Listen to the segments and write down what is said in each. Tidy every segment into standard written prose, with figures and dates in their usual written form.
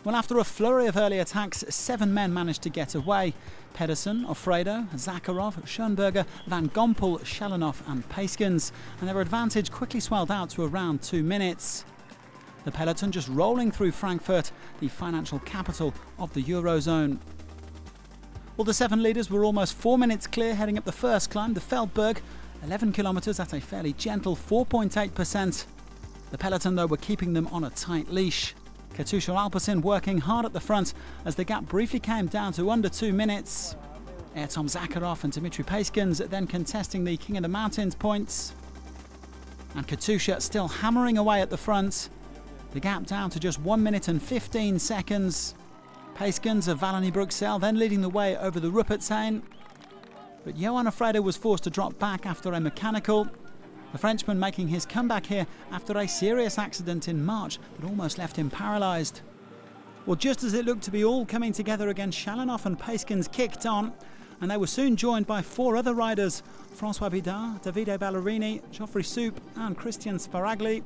Well, after a flurry of early attacks, 7 men managed to get away. Pedersen, Offredo, Zakharov, Schoenberger, Van Gompel, Shelanov and Paiskens, and their advantage quickly swelled out to around 2 minutes. The peloton just rolling through Frankfurt, the financial capital of the Eurozone. Well, the 7 leaders were almost 4 minutes clear heading up the first climb, the Feldberg, 11 kilometres at a fairly gentle 4.8%. The peloton, though, were keeping them on a tight leash. Katusha Alpecin working hard at the front as the gap briefly came down to under 2 minutes. Airtom Zakharov and Dmitry Paiskens then contesting the King of the Mountains points. And Katusha still hammering away at the front. The gap down to just 1 minute and 15 seconds. Paiskens of Wallonie-Bruxelles then leading the way over the Ruppertshain. But Johan Offredo was forced to drop back after a mechanical. The Frenchman making his comeback here after a serious accident in March that almost left him paralysed. Well, just as it looked to be all coming together again, Shelanov and Paiskens kicked on, and they were soon joined by 4 other riders: François Bidard, Davide Ballerini, Geoffrey Soup and Christian Sparagli.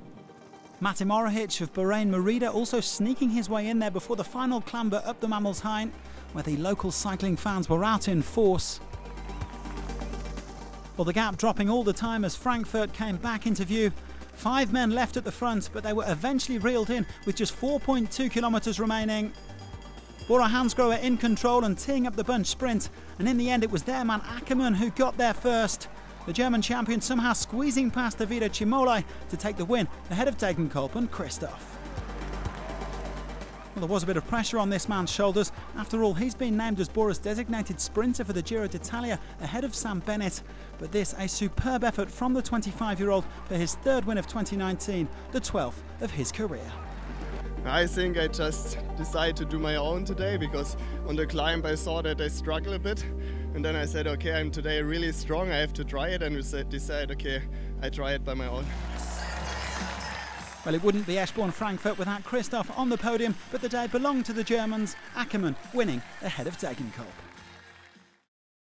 Mate Morohic of Bahrain Merida also sneaking his way in there before the final clamber up the Mammelshain, where the local cycling fans were out in force. Well, the gap dropping all the time as Frankfurt came back into view. 5 men left at the front, but they were eventually reeled in with just 4.2 kilometres remaining. Bora Hansgrohe in control and teeing up the bunch sprint, and in the end it was their man Ackermann who got there first. The German champion somehow squeezing past Davide Cimolai to take the win ahead of Degenkolb and Christoph. Well, there was a bit of pressure on this man's shoulders. After all, he's been named as Bora's designated sprinter for the Giro d'Italia ahead of Sam Bennett. But this a superb effort from the 25-year-old for his 3rd win of 2019, the 12th of his career. I think I just decided to do my own today, because on the climb I saw that I struggle a bit, and then I said, okay, I'm today really strong, I have to try it, and we decided, okay, I try it by my own. Well, it wouldn't be Eschborn-Frankfurt without Christoph on the podium, but the day belonged to the Germans, Ackermann winning ahead of Degenkolb.